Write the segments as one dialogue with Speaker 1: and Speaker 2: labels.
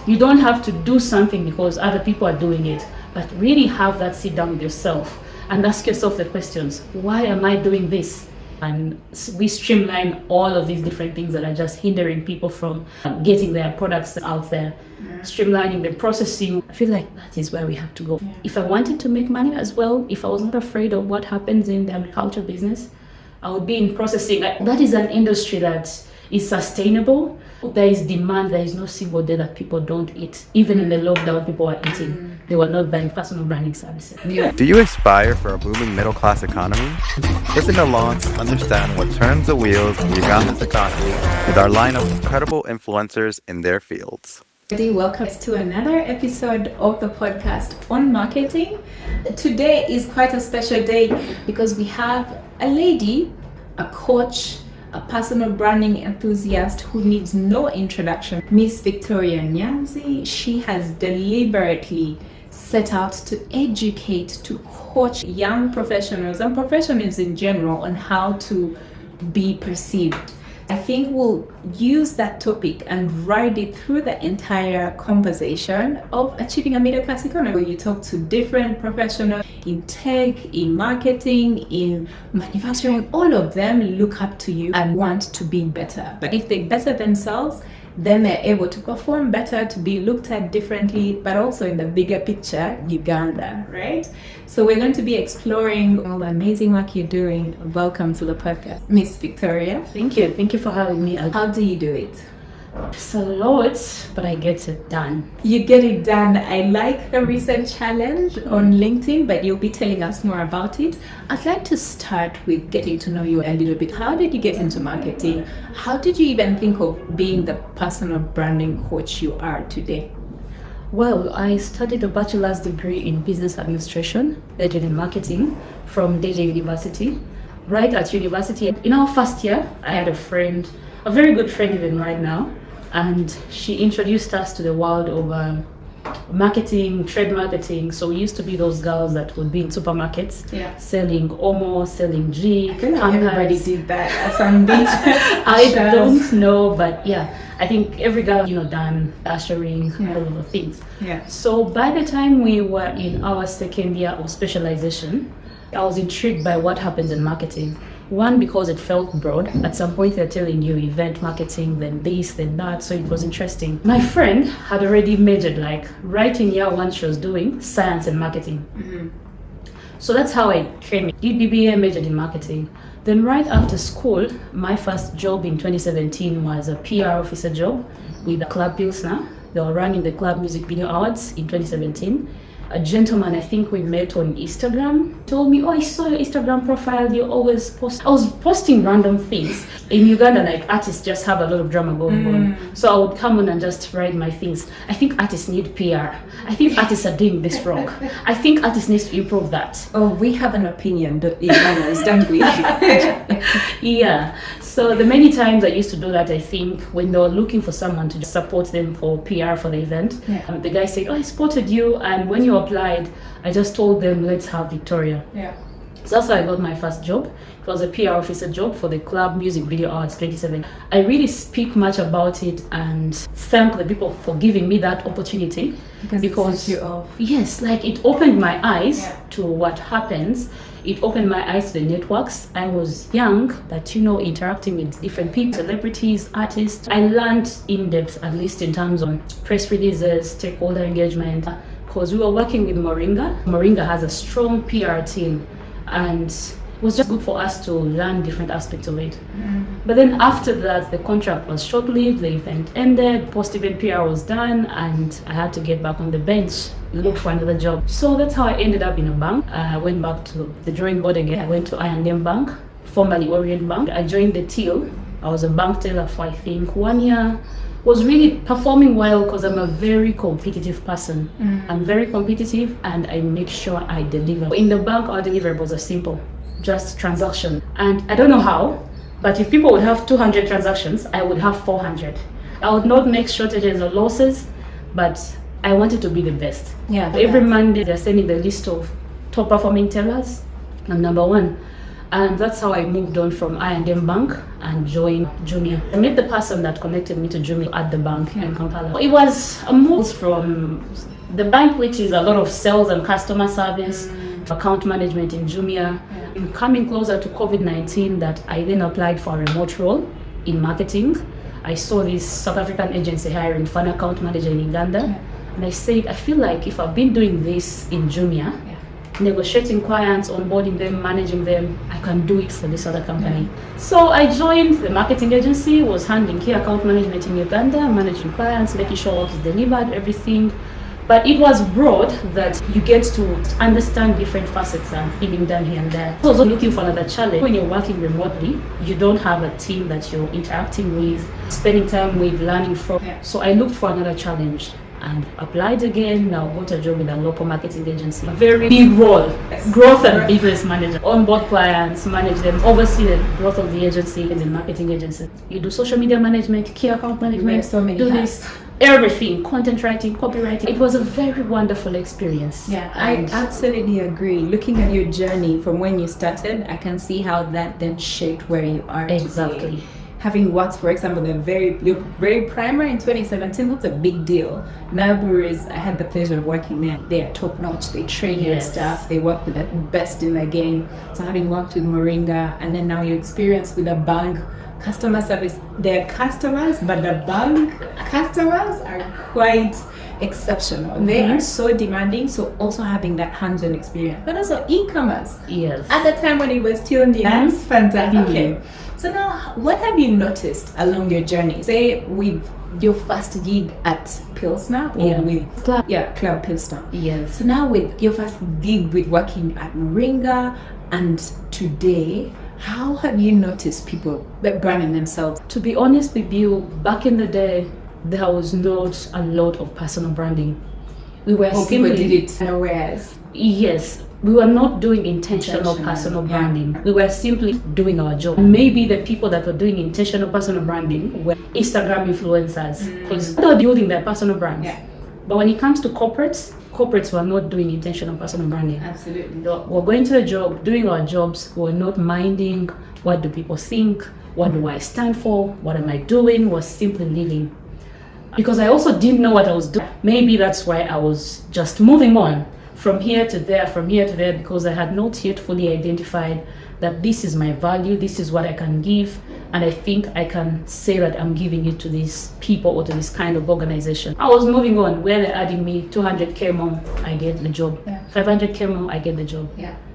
Speaker 1: You don't have to do something because other people are doing it, but really have that sit down with yourself and ask yourself the questions, why am I doing this? And we streamline all of these different things that are just hindering people from getting their products out there. Streamlining the processing. I feel like that is where we have to go. If I wanted to make money as well, if I was not afraid of what happens in the agriculture business, I would be in processing. That is an industry that is sustainable. There is demand. There is no single day that people don't eat. Even in the lockdown, people are eating. They were not buying personal branding services.
Speaker 2: Do you aspire for a booming middle-class economy? Listen along to understand what turns the wheels of Uganda's economy with our line of incredible influencers in their fields.
Speaker 3: Welcome to another episode of the podcast on marketing. Today is quite a special day because we have a lady, a coach, a personal branding enthusiast who needs no introduction, Miss Victoria Nyanzi. She has deliberately set out to educate, to coach young professionals and professionals in general on how to be perceived. I think we'll use that topic and ride it through the entire conversation of achieving a middle-class economy, where you talk to different professionals in tech, in marketing, in manufacturing. All of them look up to you and want to be better. But if they better themselves, then they're able to perform better, to be looked at differently, but also in the bigger picture, Uganda, right? So we're going to be exploring all the amazing work you're doing. Welcome to the podcast, Miss Victoria.
Speaker 1: Thank you. Thank you for having me.
Speaker 3: How do you do it?
Speaker 1: It's a lot, but I get it done.
Speaker 3: You get it done. I like the recent challenge on LinkedIn, but you'll be telling us more about it. I'd like to start with getting to know you a little bit. How did you get into marketing? How did you even think of being the personal branding coach you are today?
Speaker 1: Well, I studied a bachelor's degree in business administration, majored in marketing from DJ University. Right at university, in our first year, I had a friend, a very good friend even right now, and she introduced us to the world of marketing, trade marketing. So we used to be those girls that would be in supermarkets, selling Omo, selling G.
Speaker 3: I feel like everybody did that at some point.
Speaker 1: I don't know, but yeah, I think every girl, done ushering, all of the things.
Speaker 3: Yeah.
Speaker 1: So by the time we were in our second year of specialization, I was intrigued by what happens in marketing. One, because it felt broad. At some point they're telling you event marketing, then this, then that, so it was interesting. My friend had already majored, right in year one she was doing science and marketing. Mm-hmm. So that's how I came in. Did BBA, majored in marketing. Then right after school, my first job in 2017 was a PR officer job with the Club Pilsner. They were running the Club Music Video Awards in 2017. A gentleman, I think we met on Instagram, told me, I saw your Instagram profile, you always post. I was posting random things. In Uganda, artists just have a lot of drama going on. So I would come on and just write my things. I think artists need PR. I think artists are doing this wrong. I think artists need to improve that.
Speaker 3: Oh, we have an opinion, don't we?
Speaker 1: Yeah. So the many times I used to do that, I think, when they were looking for someone to support them for PR for the event, the guy said, I spotted you, and when you applied, I just told them, let's have Victoria.
Speaker 3: Yeah.
Speaker 1: So that's how I got my first job. It was a PR officer job for the Club Music Video Awards 2017. I really speak much about it and thank the people for giving me that opportunity.
Speaker 3: Because you off.
Speaker 1: Yes, it opened my eyes to what happens. It opened my eyes to the networks. I was young, but interacting with different people, celebrities, artists. I learned in depth, at least in terms of press releases, stakeholder engagement, because we were working with Moringa. Moringa has a strong PR team, and it was just good for us to learn different aspects of it. But then after that, the contract was short-lived, the event ended, post-event PR was done, and I had to get back on the bench, look for another job. So that's how I ended up in a bank. I went back to the drawing board again. I went to I&M Bank, formerly Orient Bank. I joined the till. I was a bank teller for, I think, 1 year. Was really performing well because I'm a very competitive person. I'm very competitive and I make sure I deliver. In the bank, our deliverables are simple, just transaction. And I don't know how, but if people would have 200 transactions, I would have 400. I would not make shortages or losses, but I wanted to be the best. Every Monday, they're sending the list of top performing tellers. I'm number one. And that's how I moved on from I&M Bank and joined Jumia. I met the person that connected me to Jumia at the bank in Kampala. It was a move from the bank, which is a lot of sales and customer service, account management in Jumia. Coming closer to COVID-19, that I then applied for a remote role in marketing. I saw this South African agency hiring for an account manager in Uganda. And I said, I feel like if I've been doing this in Jumia, negotiating clients, onboarding them, managing them, I can do it for this other company. So I joined the marketing agency, was handling key account management in Uganda, managing clients, making sure work is delivered, everything. But it was broad that you get to understand different facets and feeling done here and there. I was also looking for another challenge. When you're working remotely, you don't have a team that you're interacting with, spending time with, learning from. So I looked for another challenge and applied again. Now got a job in a local marketing agency. A very big role, growth and business manager. Onboard clients, manage them, oversee the growth of the agency and the marketing agency. You do social media management, key account management,
Speaker 3: so many
Speaker 1: do this, everything, content writing, copywriting. It was a very wonderful experience.
Speaker 3: Yeah, I absolutely agree. Looking at your journey from when you started, I can see how that then shaped where you are
Speaker 1: Exactly.
Speaker 3: today. Having worked, for example, you're very primary in 2017, that's a big deal. Nabures, I had the pleasure of working there. They are top notch. They train their staff. They work with the best in the game. So having worked with Moringa, and then now your experience with a bank, customer service, they're customers, but the bank customers are quite exceptional. They are so demanding. So also having that hands-on experience, but also e-commerce.
Speaker 1: Yes.
Speaker 3: At the time when it was still in the hands, fantastic. Okay. So now, what have you noticed along your journey? Say with your first gig at Pilsner or with Club Pilsner.
Speaker 1: Yes.
Speaker 3: So now with your first gig with working at Moringa and today, how have you noticed people branding themselves?
Speaker 1: To be honest with you, back in the day, there was not a lot of personal branding. We were simply
Speaker 3: people did it unawares.
Speaker 1: Yes. We were not doing intentional personal branding. We were simply doing our job. Maybe the people that were doing intentional personal branding were Instagram influencers because they were building their personal brands. But when it comes to corporates were not doing intentional personal branding.
Speaker 3: Absolutely.
Speaker 1: We're going to the job, doing our jobs. We're not minding what do people think, what do I stand for, what am I doing, was simply living. Because I also didn't know what I was doing. Maybe that's why I was just moving on. From here to there, because I had not yet fully identified that this is my value, this is what I can give, and I think I can say that I'm giving it to these people or to this kind of organization. I was moving on, where they're adding me 200k more, I get the job. 500k more, I get the job.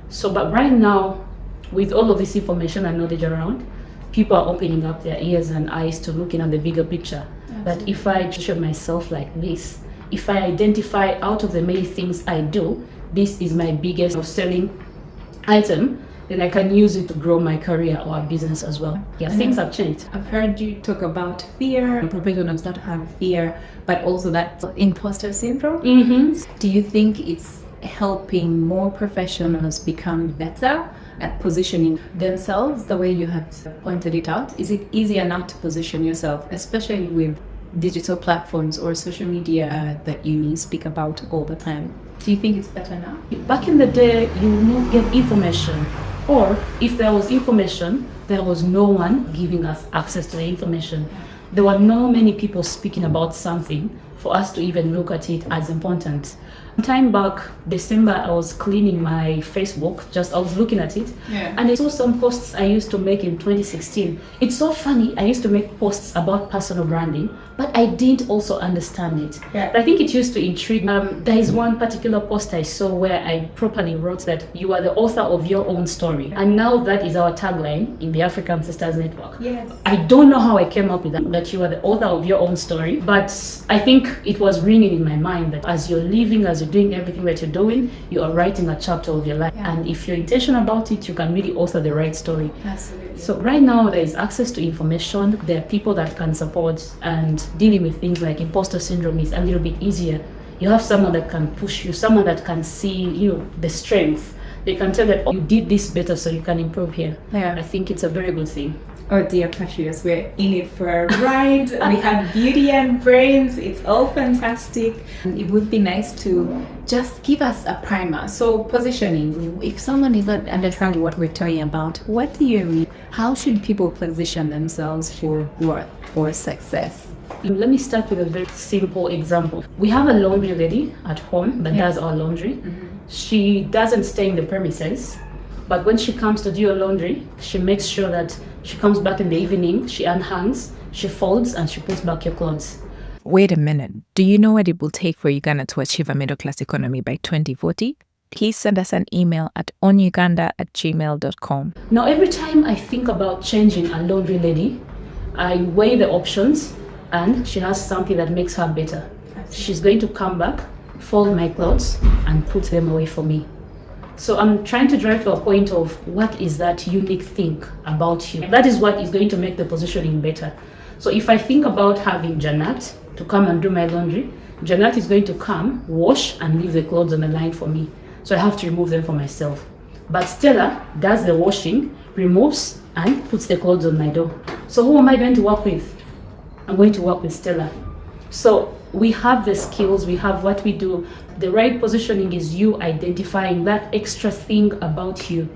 Speaker 1: So, but right now, with all of this information and knowledge around, people are opening up their ears and eyes to looking at the bigger picture. That if I show myself like this, if I identify out of the many things I do, this is my biggest selling item, then I can use it to grow my career or business as well. Things have changed.
Speaker 3: I've heard you talk about fear. Professionals not have fear, but also that imposter syndrome. Do you think it's helping more professionals become better at positioning themselves the way you have pointed it out? Is it easier now to position yourself, especially with digital platforms or social media that you speak about all the time? Do you think it's better now?
Speaker 1: Back in the day, you would not get information, or if there was information, there was no one giving us access to the information. There were not many people speaking about something for us to even look at it as important. Time back, December, I was cleaning my Facebook, I was looking at it, and I saw some posts I used to make in 2016. It's so funny, I used to make posts about personal branding, but I didn't also understand it. But I think it used to intrigue me. There is one particular post I saw where I properly wrote that you are the author of your own story. And now that is our tagline in the African Sisters Network. I don't know how I came up with that you are the author of your own story, but I think it was ringing in my mind that as you're living, as you're doing everything that you're doing, you are writing a chapter of your life. And if you're intentional about it, you can really author the right story.
Speaker 3: Absolutely.
Speaker 1: So right now there is access to information. There are people that can support, and dealing with things like imposter syndrome is a little bit easier. You have someone that can push you, someone that can see the strength. They can tell that you did this better, so you can improve here. I think it's a very good thing.
Speaker 3: Oh dear Precious, we're in it for a ride. We have beauty and brains. It's all fantastic. It would be nice to just give us a primer. So positioning, if someone is not understanding what we're talking about, what do you mean? How should people position themselves for growth or success?
Speaker 1: Let me start with a very simple example. We have a laundry lady at home that does our laundry. She doesn't stay in the premises, but when she comes to do your laundry, she makes sure that she comes back in the evening, she unhangs, she folds, and she puts back your clothes.
Speaker 4: Wait a minute. Do you know what it will take for Uganda to achieve a middle-class economy by 2040? Please send us an email at onuganda@gmail.com.
Speaker 1: Now, every time I think about changing a laundry lady, I weigh the options, and she has something that makes her better. She's going to come back, fold my clothes, and put them away for me. So I'm trying to drive to a point of what is that unique thing about you. That is what is going to make the positioning better. So if I think about having Janat to come and do my laundry, Janat is going to come, wash, and leave the clothes on the line for me. So I have to remove them for myself. But Stella does the washing, removes, and puts the clothes on my door. So who am I going to work with? I'm going to work with Stella. So we have the skills, we have what we do. The right positioning is you identifying that extra thing about you.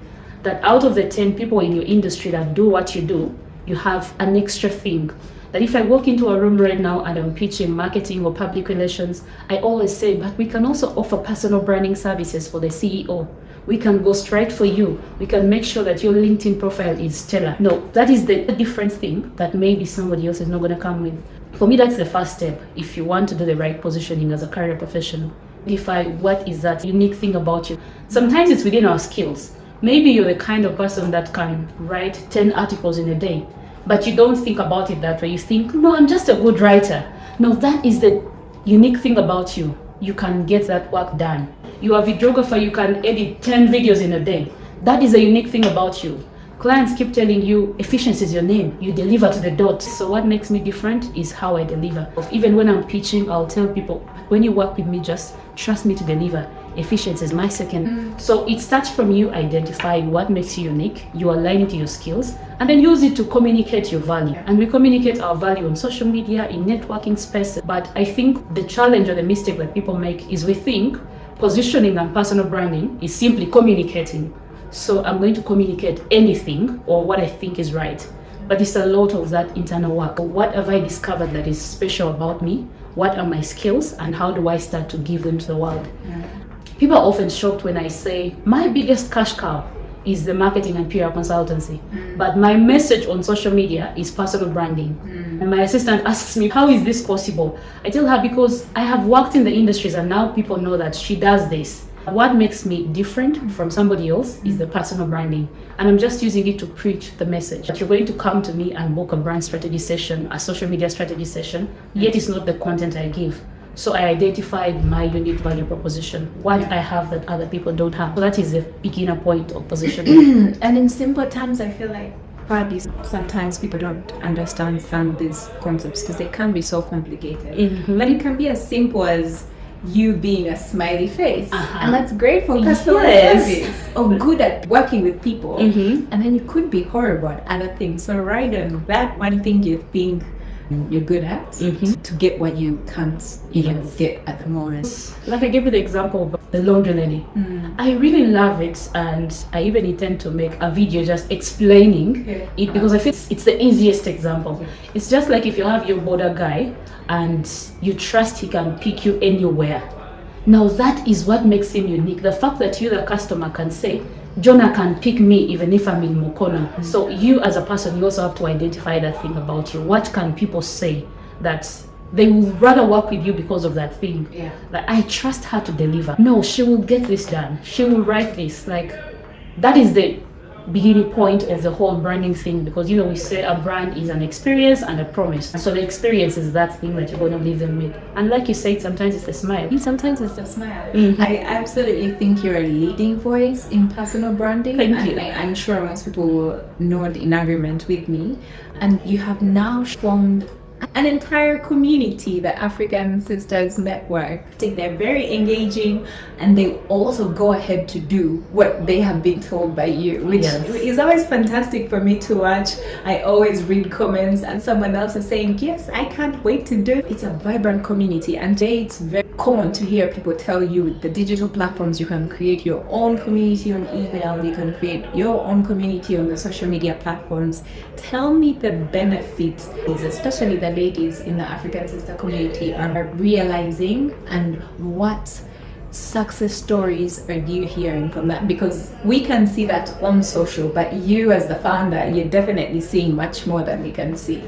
Speaker 1: That out of the 10 people in your industry that do what you do, you have an extra thing. That if I walk into a room right now and I'm pitching marketing or public relations, I always say, but we can also offer personal branding services for the CEO. We can go straight for you. We can make sure that your LinkedIn profile is stellar. No, that is the different thing that maybe somebody else is not going to come with. For me, that's the first step if you want to do the right positioning as a career professional. Define what is that unique thing about you. Sometimes it's within our skills. Maybe you're the kind of person that can write 10 articles in a day, but you don't think about it that way. You think, no, I'm just a good writer. No, that is the unique thing about you. You can get that work done. You are a videographer, you can edit 10 videos in a day. That is a unique thing about you. Clients keep telling you efficiency is your name. You deliver to the dot. So what makes me different is how I deliver. Even when I'm pitching, I'll tell people, when you work with me, just trust me to deliver. Efficiency is my second. So it starts from you identifying what makes you unique, you align it to your skills, and then use it to communicate your value. And we communicate our value on social media, in networking space. But I think the challenge or the mistake that people make is we think positioning and personal branding is simply communicating. So I'm going to communicate anything or what I think is right. But it's a lot of that internal work. What have I discovered that is special about me? What are my skills and how do I start to give them to the world? People are often shocked when I say, my biggest cash cow is the marketing and PR consultancy. But my message on social media is personal branding. And my assistant asks me, how is this possible? I tell her because I have worked in the industries and now people know that she does this. What makes me different from somebody else is the personal branding. And I'm just using it to preach the message that you're going to come to me and book a brand strategy session, a social media strategy session, yet it's not the content I give. So I identified my unique value proposition, what I have that other people don't have. So that is the beginner point of positioning.
Speaker 3: And in simple terms, I feel like probably sometimes people don't understand some of these concepts because they can be so complicated. But it can be as simple as you being a smiley face, and that's great for customer service or good at working with people. And then you could be horrible at other things. So right on that one thing you think you're good at to get what you can't even get at the moment.
Speaker 1: Like I gave you the example of the laundry lady. I really love it, and I even intend to make a video just explaining it because I feel it's the easiest example. It's just like if you have your border guy and you trust he can pick you anywhere. Now that is what makes him unique. The fact that you, the customer, can say, Jonah can pick me even if I'm in Mukono. So you as a person, you also have to identify that thing about you. What can people say that they would rather work with you because of that thing? Like, I trust her to deliver. No, she will get this done. She will write this. Like, that is the beginning point of the whole branding thing, because we say a brand is an experience and a promise. So the experience is that thing that you're going to leave them with. And like you said, sometimes it's a smile.
Speaker 3: Sometimes it's a smile. I absolutely think you're a leading voice in personal branding.
Speaker 1: Thank you.
Speaker 3: I'm sure most people will nod in agreement with me. And you have now formed an entire community, the African Sisters Network. They're very engaging, and they also go ahead to do what they have been told by you, which is always fantastic for me to watch. I always read comments and someone else is saying, yes, I can't wait to do it. It's a vibrant community, and today it's very common to hear people tell you with the digital platforms you can create your own community on email, you can create your own community on the social media platforms. Tell me the benefits, especially the ladies in the African Sister community are realizing, and what success stories are you hearing from that? Because we can see that on social, but you as the founder, you're definitely seeing much more than we can see.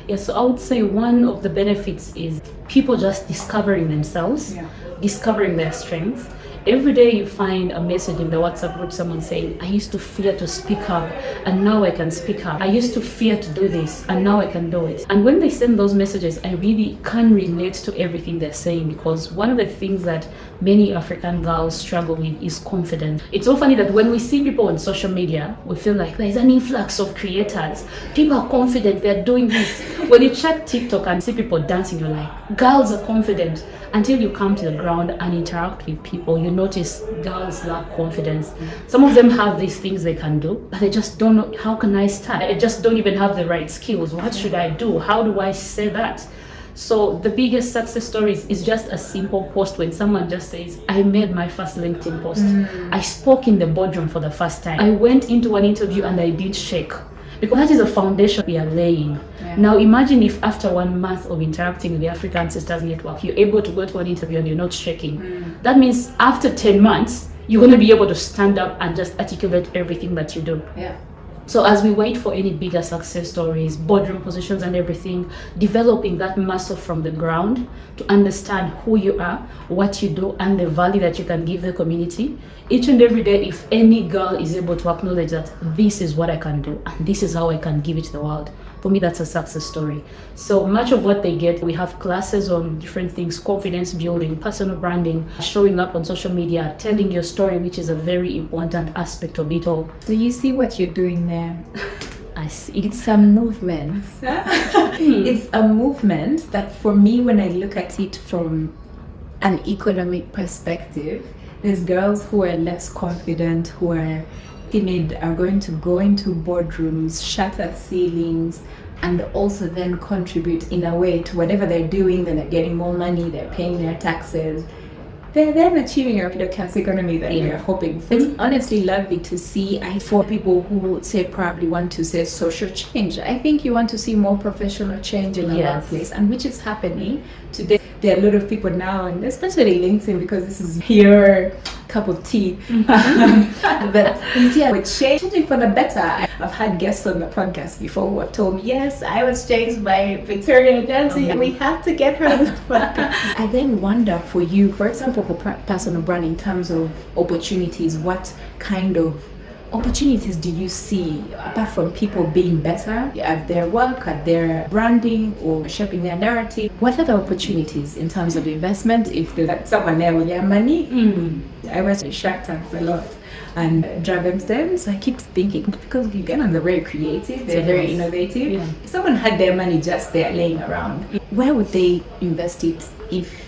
Speaker 1: Yes, so I would say one of the benefits is people just discovering themselves, discovering their strengths. Every day you find a message in the WhatsApp group, someone saying, I used to fear to speak up and now I can speak up. I used to fear to do this and now I can do it. And when they send those messages, I really can relate to everything they're saying, because one of the things that many African girls struggle with is confidence. It's so funny that when we see people on social media, we feel like there's an influx of creators. People are confident, they're doing this. When you check TikTok and see people dancing, you're like, girls are confident. Until you come to the ground and interact with people, you notice girls lack confidence. Some of them have these things they can do, but they just don't know, how can I start? They just don't even have the right skills. What should I do? How do I say that? So the biggest success stories is just a simple post when someone just says, I made my first LinkedIn post. I spoke in the boardroom for the first time. I went into an interview and I didn't shake. Because that is a foundation we are laying. Now imagine if after 1 month of interacting with the African Sisters Network, you're able to go to an interview and you're not shaking. That means after 10 months, you're going to be able to stand up and just articulate everything that you do. So as we wait for any bigger success stories, boardroom positions and everything, developing that muscle from the ground to understand who you are, what you do, and the value that you can give the community. Each and every day, if any girl is able to acknowledge that this is what I can do and this is how I can give it to the world, for me, that's a success story. So much of what they get, we have classes on different things, confidence building, personal branding, showing up on social media, telling your story, which is a very important aspect of it all.
Speaker 3: Do you see what you're doing there?
Speaker 1: I see.
Speaker 3: It's a movement. It's a movement that for me, when I look at it from an economic perspective, there's girls who are less confident, who are timid, are going to go into boardrooms, shatter ceilings, and also then contribute in a way to whatever they're doing. Then they're getting more money, they're paying their taxes. They're then achieving a middle class economy that we're hoping for. It's honestly lovely to see. For people who would say probably want to say social change, I think you want to see more professional change in the workplace, and which is happening today. There are a lot of people now, and especially LinkedIn, because this is your cup of tea. But with changing for the better. I've had guests on the podcast before who have told me, yes, I was changed by Victoria Nyanzi, and we have to get her on the podcast. I then wonder for you, for example, for personal brand, in terms of opportunities, what kind of opportunities do you see, apart from people being better at their work, at their branding, or shaping their narrative? What are the opportunities in terms of investment? If there's someone there with their money, I was in Shark Tank a lot and Dragon's Den, so I keep thinking, because Ugandans are very creative, they're very innovative. If someone had their money just there laying around, where would they invest it if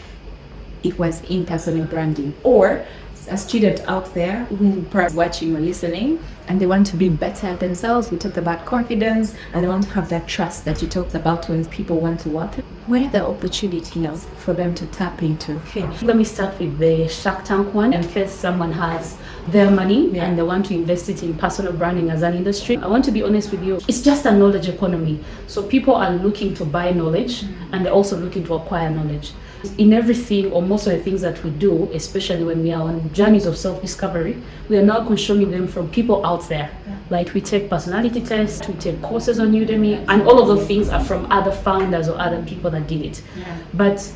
Speaker 3: it was in personal branding? Or a student out there who perhaps watching or listening and they want to be better at themselves. We talked about confidence and they want to have that trust that you talked about when people want to work. Where are the opportunities for them to tap into?
Speaker 1: Okay, let me start with the Shark Tank one. In case someone has their money and they want to invest it in personal branding as an industry, I want to be honest with you, it's just a knowledge economy. So people are looking to buy knowledge and they're also looking to acquire knowledge. In everything, or most of the things that we do, especially when we are on journeys of self-discovery, we are now consuming them from people out there. Like we take personality tests, we take courses on Udemy, and all of those things are from other founders or other people that did it. But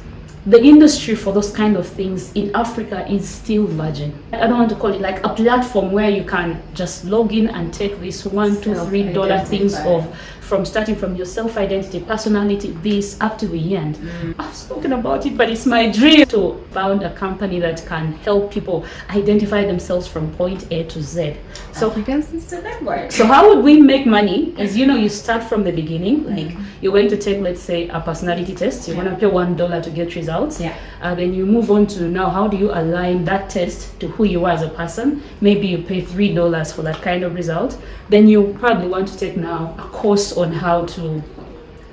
Speaker 1: the industry for those kind of things in Africa is still virgin. I don't want to call it like a platform where you can just log in and take these $1, $2, $3 things of from starting from your self-identity, personality, this up to the end. I've spoken about it, but it's my dream to found a company that can help people identify themselves from point A to Z. So
Speaker 3: African Sister Network.
Speaker 1: So how would we make money is, you start from the beginning, like you're going to take, let's say, a personality test, you're going to pay $1 to get results. Then you move on to now, how do you align that test to who you are as a person? Maybe you pay $3 for that kind of result. Then you probably want to take now a course on how to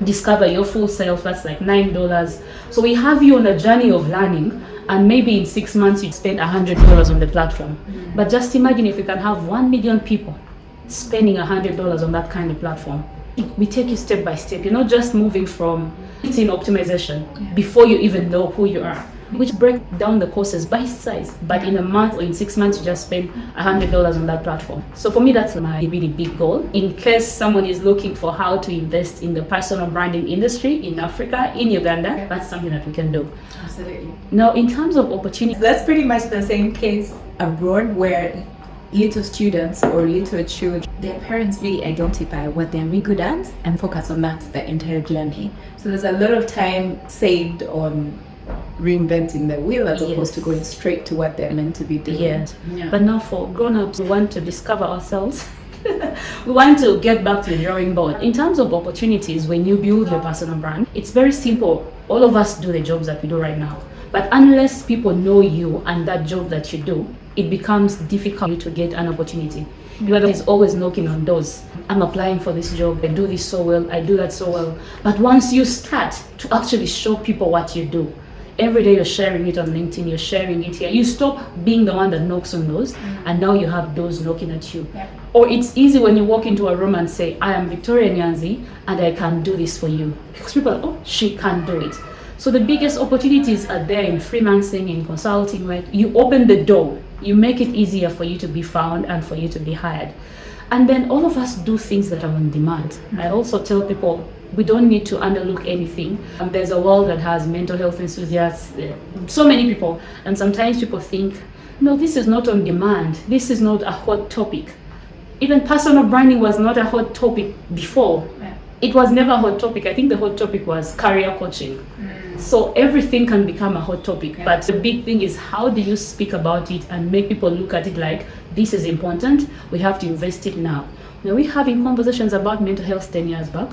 Speaker 1: discover your full self. That's like $9. So we have you on a journey of learning, and maybe in 6 months you'd spend $100 on the platform. But just imagine if we can have 1 million people spending $100 on that kind of platform. We take you step by step. You're not just moving from in optimization before you even know who you are, which break down the courses by size. But in a month or in 6 months, you just spend $100 on that platform. So for me, that's my really big goal. In case someone is looking for how to invest in the personal branding industry in Africa, in Uganda, that's something that we can do.
Speaker 3: Absolutely.
Speaker 1: Now, in terms of opportunities,
Speaker 3: That's pretty much the same case abroad, where little students or little children, their parents really identify what they're really good at and focus on that the entire journey. So there's a lot of time saved on reinventing the wheel as opposed to going straight to what they're meant to be doing.
Speaker 1: But now for grown-ups, we want to discover ourselves. We want to get back to the drawing board. In terms of opportunities, when you build your personal brand, it's very simple. All of us do the jobs that we do right now. But unless people know you and that job that you do, it becomes difficult to get an opportunity. Your is always knocking on doors. I'm applying for this job, I do this so well, I do that so well. But once you start to actually show people what you do, every day you're sharing it on LinkedIn, you're sharing it here, you stop being the one that knocks on doors, and now you have doors knocking at you. Or it's easy when you walk into a room and say, I am Victoria Nyanzi and I can do this for you. Because people are, oh, she can do it. So the biggest opportunities are there in freelancing, in consulting, right? You open the door, you make it easier for you to be found and for you to be hired. And then all of us do things that are on demand. I also tell people, we don't need to underlook anything. There's a world that has mental health enthusiasts, so many people. And sometimes people think, no, this is not on demand. This is not a hot topic. Even personal branding was not a hot topic before. It was never a hot topic. I think the hot topic was career coaching. So everything can become a hot topic. But the big thing is, how do you speak about it and make people look at it like, this is important, we have to invest it now. Were we having conversations about mental health 10 years back?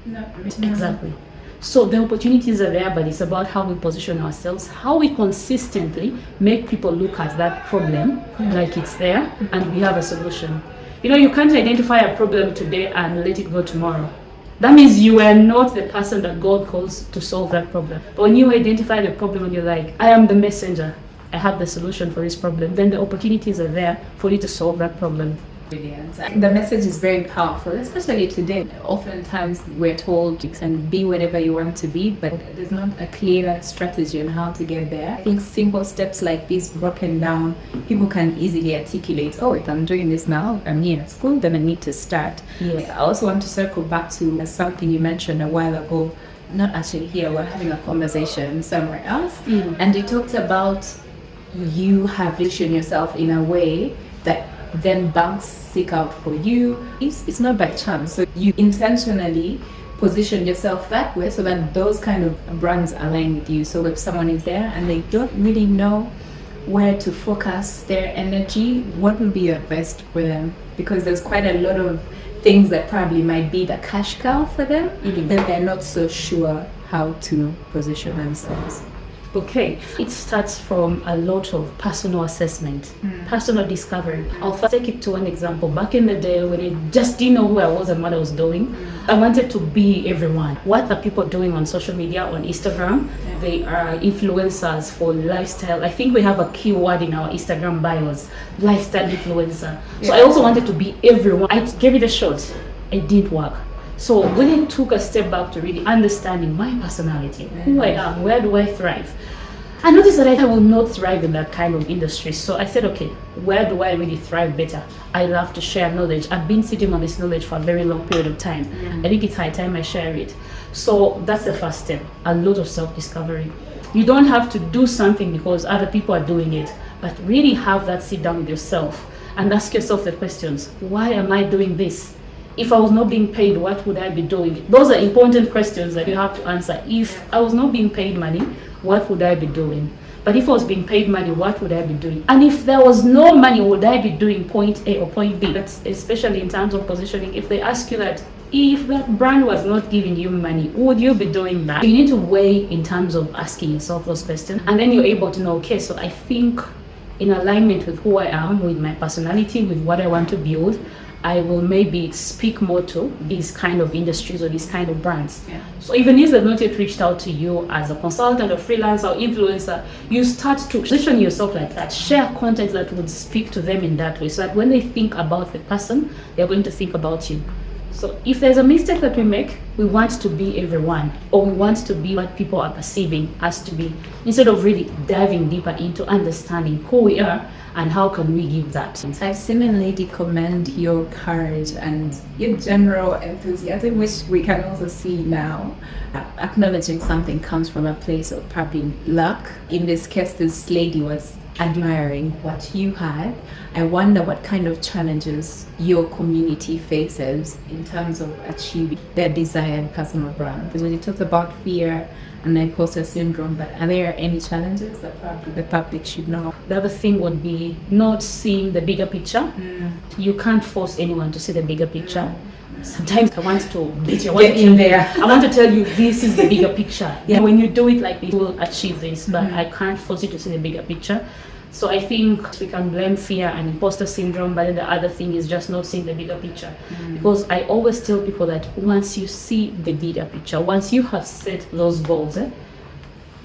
Speaker 3: No.
Speaker 1: Exactly. So the opportunities are there, but it's about how we position ourselves, how we consistently make people look at that problem like it's there and we have a solution. You can't identify a problem today and let it go tomorrow. That means you are not the person that God calls to solve that problem. But when you identify the problem and you're like, I am the messenger, I have the solution for this problem, then the opportunities are there for you to solve that problem.
Speaker 3: Brilliant. The message is very powerful, especially today. Oftentimes we're told you can be whatever you want to be, but there's not a clear strategy on how to get there. I think simple steps like this broken down, people can easily articulate, oh, if I'm doing this now, I'm here at school, then I need to start.
Speaker 1: Yes.
Speaker 3: I also want to circle back to something you mentioned a while ago, not actually here, we're having a conversation somewhere else, and you talked about you have positioned yourself in a way that then banks seek out for you. It's not by chance. So you intentionally position yourself that way so that those kind of brands align with you. So if someone is there and they don't really know where to focus their energy, what will be your best for them? Because there's quite a lot of things that probably might be the cash cow for them, even though they're not so sure how to position themselves.
Speaker 1: Okay, it starts from a lot of personal assessment, personal discovery. I'll first take it to an example. Back in the day when I just didn't know who I was and what I was doing, I wanted to be everyone. What are people doing on social media, on Instagram? They are influencers for lifestyle. I think we have a keyword in our Instagram bios, lifestyle influencer. So I also wanted to be everyone. I gave it a shot. It didn't work. So when I took a step back to really understanding my personality, who I am, where do I thrive, I noticed that I will not thrive in that kind of industry. So I said, okay, where do I really thrive better? I love to share knowledge. I've been sitting on this knowledge for a very long period of time. I think it's high time I share it. So that's the first step, a lot of self-discovery. You don't have to do something because other people are doing it, but really have that sit down with yourself and ask yourself the questions. Why am I doing this? If I was not being paid, what would I be doing? Those are important questions that you have to answer. If I was not being paid money, what would I be doing? But if I was being paid money, what would I be doing? And if there was no money, would I be doing point A or point B? That's especially in terms of positioning. If they ask you that, if that brand was not giving you money, would you be doing that? You need to weigh in terms of asking yourself those questions. And then you're able to know, okay, so I think in alignment with who I am, with my personality, with what I want to build, I will maybe speak more to these kind of industries or these kind of brands.
Speaker 3: Yeah.
Speaker 1: So even if they've not yet reached out to you as a consultant or freelancer or influencer, you start to position yourself like that. Share content that would speak to them in that way, so that when they think about the person, they're going to think about you. So if there's a mistake that we make, we want to be everyone, or we want to be what people are perceiving us to be, instead of really diving deeper into understanding who we are and how can we give that.
Speaker 3: I similarly commend your courage and your general enthusiasm, which we can also see now. Acknowledging something comes from a place of probably luck. In this case, this lady was admiring what you had. I wonder what kind of challenges your community faces in terms of achieving their desired personal brand. Because when you talk about fear and imposter syndrome, but are there any challenges that probably the public should know?
Speaker 1: The other thing would be not seeing the bigger picture. You can't force anyone to see the bigger picture. Sometimes I want to beat your
Speaker 3: Get in there.
Speaker 1: I want to tell you this is the bigger picture. Yeah. When you do it like this, you will achieve this, but I can't force you to see the bigger picture. So I think we can blame fear and imposter syndrome, but then the other thing is just not seeing the bigger picture. Because I always tell people that once you see the bigger picture, once you have set those goals,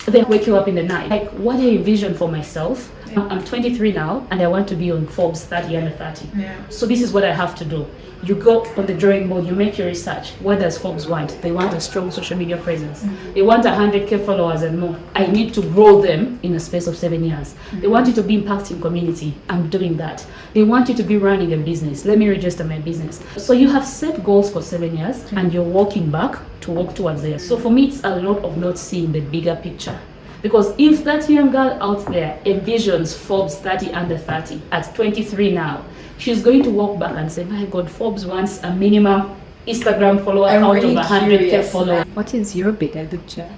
Speaker 1: they wake you up in the night. Like, what I envision for myself, I'm 23 now, and I want to be on Forbes 30 under 30. So this is what I have to do. You go on the drawing board, you make your research. What does Forbes want? They want a strong social media presence. They want 100K followers and more. I need to grow them in a space of 7 years. They want you to be impacting community. I'm doing that. They want you to be running a business. Let me register my business. So you have set goals for 7 years and you're walking back to walk towards there. So for me, it's a lot of not seeing the bigger picture. Because if that young girl out there envisions Forbes 30 under 30 at 23 now, she's going to walk back and say, my God, Forbes wants a minimum Instagram follower out of 100K followers.
Speaker 3: What is your bigger picture?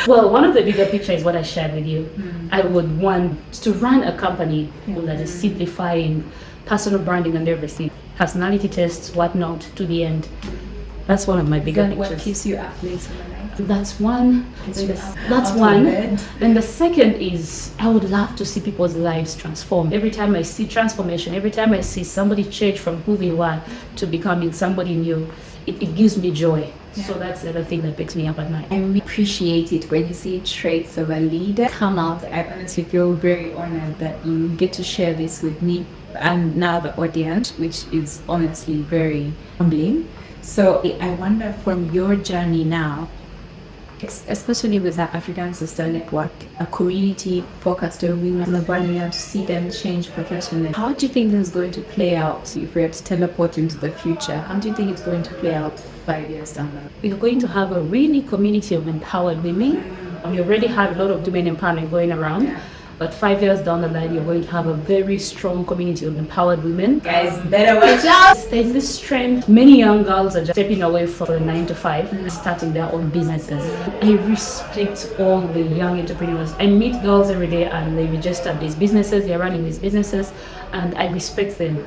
Speaker 1: Well, one of the bigger picture is what I shared with you. I would want to run a company that is simplifying personal branding and everything, personality tests, whatnot, to the end. That's one of my bigger pictures.
Speaker 3: What keeps you up late in the night?
Speaker 1: That's one. That's one. Then the second is I would love to see people's lives transform. Every time I see transformation, every time I see somebody change from who they were to becoming somebody new, it gives me joy. So that's the other thing that wakes me up at night.
Speaker 3: I really appreciate it when you see traits of a leader come out. I honestly feel very honored that you get to share this with me and now the audience, which is honestly very humbling. So I wonder, from your journey now, especially with that African Sister Network, a community focused on women and branding, to see them change professionally, how do you think this is going to play out? If we had to teleport into the future, how do you think it's going to play out 5 years down the road?
Speaker 1: We're going to have a really community of empowered women. We already have a lot of women empowerment going around. But 5 years down the line, you're going to have a very strong community of empowered women.
Speaker 3: Guys, better watch out!
Speaker 1: There's this trend. Many young girls are just stepping away from the 9 to 5, starting their own businesses. I respect all the young entrepreneurs. I meet girls every day and they register these businesses, they're running these businesses, and I respect them.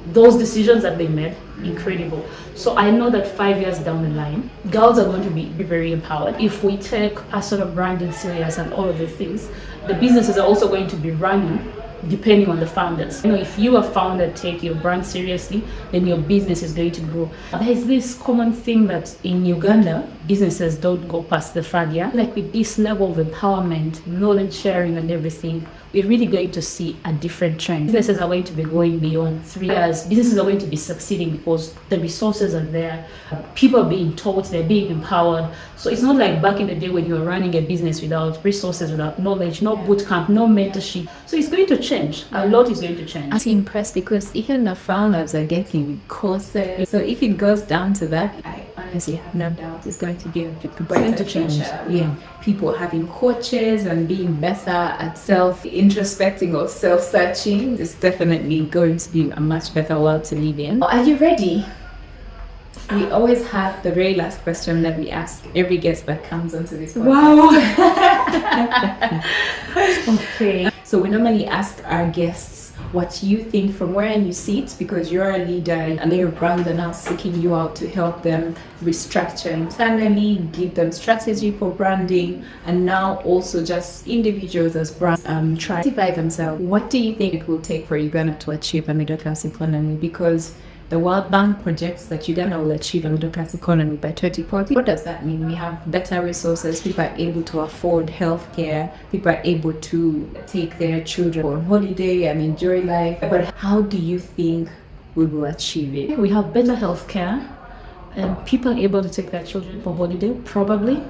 Speaker 1: Those decisions that they made, incredible. So I know that 5 years down the line, girls are going to be very empowered. If we take personal branding serious and all of the things, the businesses are also going to be running depending on the founders. You know, if you are founder, take your brand seriously, then your business is going to grow. There's this common thing that in Uganda, businesses don't go past the 3rd year. Like with this level of empowerment, knowledge sharing and everything, we're really going to see a different trend. Businesses are going to be going beyond 3 years. Businesses are going to be succeeding because the resources are there. People are being taught, they're being empowered. So it's not like back in the day when you were running a business without resources, without knowledge, no bootcamp, no mentorship. So it's going to change. A lot is going to change.
Speaker 3: I'm impressed because even the founders are getting courses. So if it goes down to that, I because you have no doubt it's going to be a
Speaker 1: going to change.
Speaker 3: Yeah, people having coaches and being better at self-introspecting or self-searching is definitely going to be a much better world to live in. Are you ready? We always have the very last question that we ask every guest that comes onto this podcast.
Speaker 1: Wow. Okay.
Speaker 3: So we normally ask our guests what you think from where you sit, because you're a leader and they're a brand and now seeking you out to help them restructure internally, give them strategy for branding, and now also just individuals as brands try to buy themselves. What do you think it will take for Uganda to achieve a middle class economy? Because the World Bank projects that Uganda will achieve a middle class economy by 2040. What does that mean? We have better resources, people are able to afford healthcare, people are able to take their children on holiday and enjoy life. But how do you think we will achieve it?
Speaker 1: We have better healthcare and people are able to take their children for holiday, probably.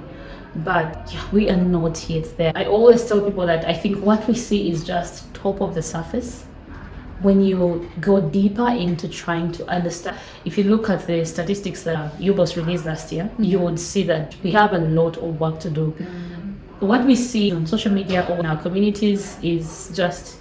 Speaker 1: But yeah, we are not yet there. I always tell people that I think what we see is just top of the surface. When you go deeper into trying to understand, if you look at the statistics that UBOS released last year, you would see that we have a lot of work to do. What we see on social media or in our communities is just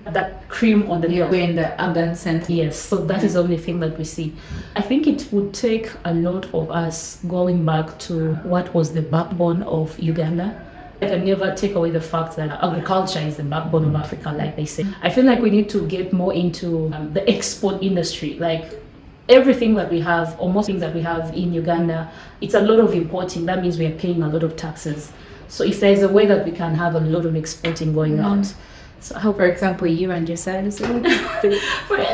Speaker 1: that cream on the
Speaker 3: We're
Speaker 1: milk.
Speaker 3: in the urban center.
Speaker 1: Yes, so that is the only thing that we see. I think it would take a lot of us going back to what was the backbone of Uganda. I can never take away the fact that agriculture is the backbone of Africa, like they say. I feel like we need to get more into the export industry. Like everything that we have, or most things that we have in Uganda, it's a lot of importing. That means we are paying a lot of taxes. So if there's a way that we can have a lot of exporting going out.
Speaker 3: So how, for example, you and your services?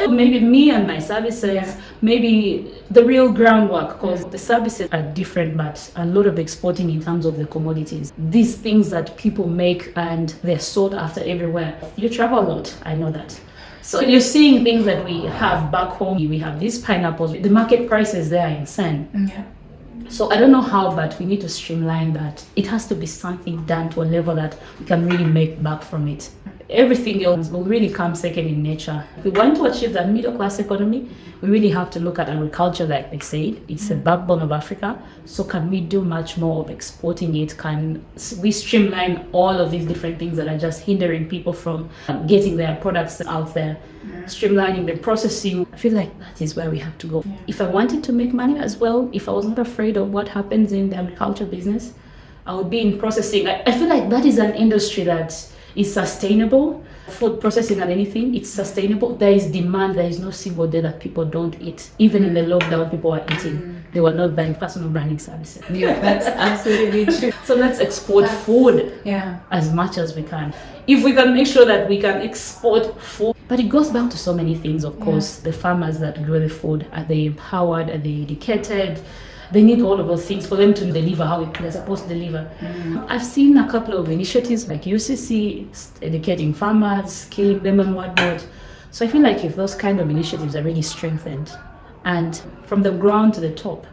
Speaker 1: Maybe me and my services, maybe the real groundwork, because the services are different, but a lot of exporting in terms of the commodities. These things that people make and they're sought after everywhere. You travel a lot, I know that. So you're seeing things that we have back home. We have these pineapples. The market prices there are insane.
Speaker 3: Yeah.
Speaker 1: So I don't know how, but we need to streamline that. It has to be something done to a level that we can really make back from it. Everything else will really come second in nature. If we want to achieve that middle class economy, we really have to look at agriculture, like they said. It's the backbone of Africa. So can we do much more of exporting it? Can we streamline all of these different things that are just hindering people from getting their products out there? Streamlining the processing. I feel like that is where we have to go. If I wanted to make money as well, if I was not afraid of what happens in the agriculture business, I would be in processing. I feel like that is an industry that is sustainable. Food processing and anything, it's sustainable. There is demand. There is no single day that people don't eat. Even in the lockdown, people are eating. They were not buying personal branding services.
Speaker 3: Yeah, that's absolutely true.
Speaker 1: So let's export food as much as we can. If we can make sure that we can export food. But it goes down to so many things, of course. The farmers that grow the food, are they empowered? Are they educated? They need all of those things for them to deliver how they're supposed to deliver. I've seen a couple of initiatives like UCC, educating farmers, skilling them and whatnot. So I feel like if those kind of initiatives are really strengthened and from the ground to the top,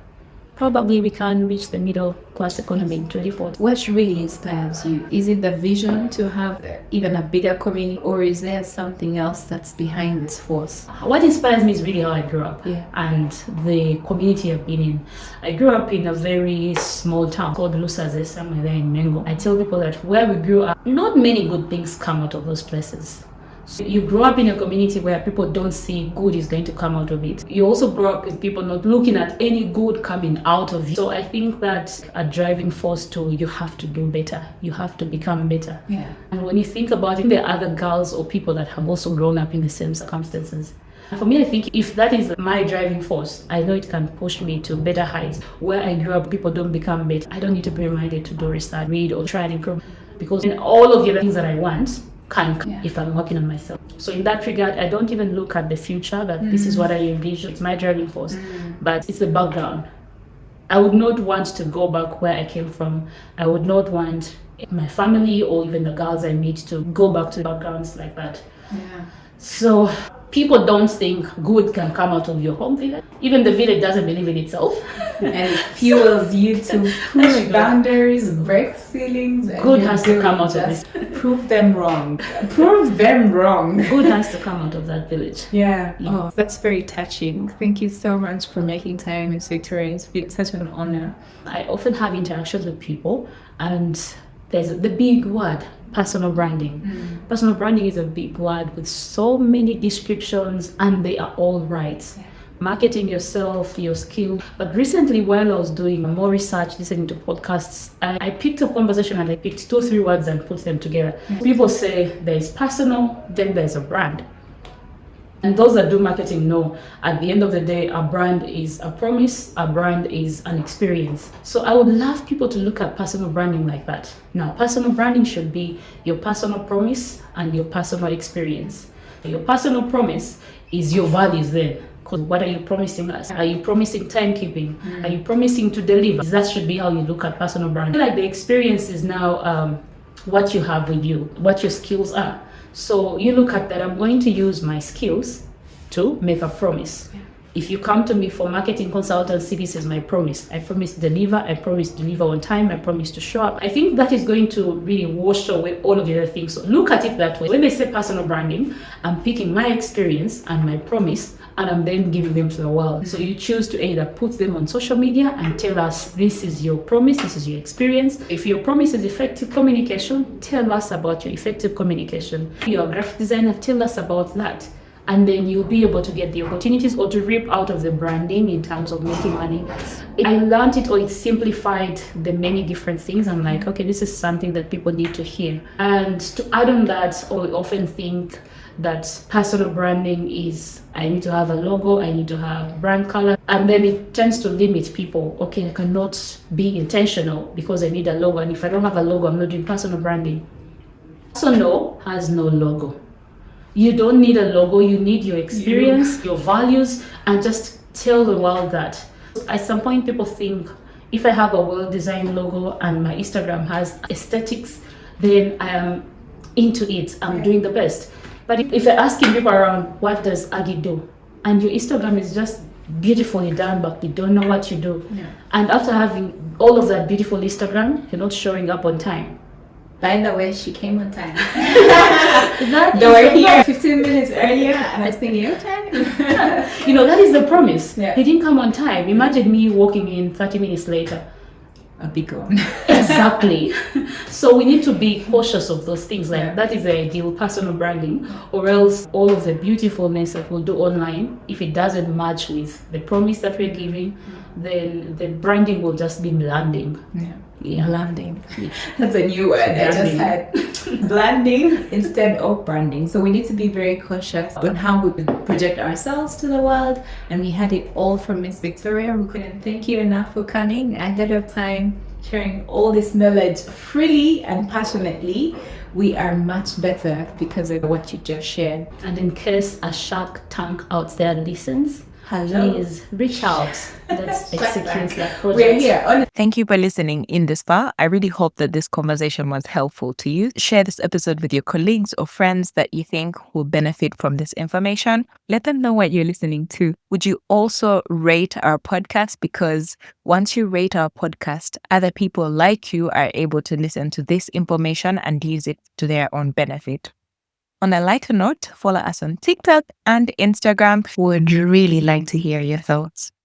Speaker 1: probably we can reach the middle class economy in 2040.
Speaker 3: What really inspires you? Is it the vision to have even a bigger community, or is there something else that's behind this force?
Speaker 1: What inspires me is really how I grew up
Speaker 3: Yeah.
Speaker 1: and the community I've been in. I grew up in a very small town called Lusaze, somewhere there in Mengo. I tell people that where we grew up, not many good things come out of those places. So you grow up in a community where people don't see good is going to come out of it. You also grow up with people not looking at any good coming out of it. So I think that's a driving force to you have to do better. You have to become better.
Speaker 3: Yeah.
Speaker 1: And when you think about it, there are other girls or people that have also grown up in the same circumstances. For me, I think if that is my driving force, I know it can push me to better heights. Where I grew up, people don't become better. I don't need to be reminded to do research, read, or try and improve. Because in all of the other things that I want can come if I'm working on myself. So in that regard, I don't even look at the future, that this is what I envision. It's my driving force, but it's the background. I would not want to go back where I came from. I would not want my family or even the girls I meet to go back to backgrounds like that.
Speaker 3: Yeah.
Speaker 1: So people don't think good can come out of your home village. Even the village doesn't believe in itself.
Speaker 3: And it fuels you to push boundaries, break ceilings.
Speaker 1: Good has to come out of this.
Speaker 3: Prove them wrong. Prove them wrong.
Speaker 1: Good has to come out of that village.
Speaker 3: Yeah. Oh, that's very touching. Thank you so much for making time, Ms. Victoria. It's been such an honor.
Speaker 1: I often have interactions with people, and there's the big word, personal branding. Personal branding is a big word with so many descriptions, and they are all right. Marketing yourself, your skill. But recently, while I was doing more research, listening to podcasts, I picked a conversation and I picked 2 or 3 words and put them together. People say there's personal, then there's a brand. And those that do marketing know at the end of the day, a brand is a promise, a brand is an experience. So I would love people to look at personal branding like that. Now, personal branding should be your personal promise and your personal experience. Your personal promise is your values then. Because what are you promising us? Are you promising timekeeping? Are you promising to deliver? That should be how you look at personal branding. Like the experience is now what you have with you, what your skills are. So you look at that, I'm going to use my skills to make a promise. If you come to me for marketing consultancy, this is my promise. I promise to deliver. I promise to deliver on time. I promise to show up. I think that is going to really wash away all of the other things. So look at it that way. When they say personal branding, I'm picking my experience and my promise, and I'm then giving them to the world. So you choose to either put them on social media and tell us this is your promise, this is your experience. If your promise is effective communication, tell us about your effective communication. You're a graphic designer, tell us about that. And then you'll be able to get the opportunities or to reap out of the branding in terms of making money. I learned it, or it simplified the many different things. I'm like, okay, this is something that people need to hear. And to add on that, I often think that personal branding is, I need to have a logo, I need to have brand color, and then it tends to limit people. Okay, I cannot be intentional because I need a logo, and if I don't have a logo, I'm not doing personal branding. Personal has no logo. You don't need a logo, you need your experience, your values, and just tell the world that. At some point, people think if I have a well-designed logo and my Instagram has aesthetics, then I am into it, I'm doing the best. But if you're asking people around, what does Aggie do? And your Instagram is just beautifully done, but you don't know what you do. Yeah. And after having all of that beautiful Instagram, you're not showing up on time.
Speaker 3: By the way, she came on time. They were here 15 minutes earlier, and I was thinking, your time?
Speaker 1: That is the promise. Yeah. He didn't come on time. Imagine me walking in 30 minutes later.
Speaker 3: I'll be gone.
Speaker 1: Exactly. So we need to be cautious of those things. Like that is the ideal personal branding, or else all of the beautifulness that we'll do online, if it doesn't match with the promise that we're giving, then the branding will just be blanding.
Speaker 3: Yeah, blanding. Yeah. That's a new word I just had. Blanding instead of branding. So we need to be very cautious on how we project ourselves to the world. And we had it all from Miss Victoria. We couldn't thank you enough for coming ahead of time, sharing all this knowledge freely and passionately. We are much better because of what you just shared.
Speaker 1: And in case a Shark Tank out there listens,
Speaker 3: hello,
Speaker 1: please reach out. Let's execute that project.
Speaker 3: We're here.
Speaker 4: Thank you for listening in this far. I really hope that this conversation was helpful to you. Share this episode with your colleagues or friends that you think will benefit from this information. Let them know what you're listening to. Would you also rate our podcast? Because once you rate our podcast, other people like you are able to listen to this information and use it to their own benefit. On a lighter note, follow us on TikTok and Instagram. We would really like to hear your thoughts.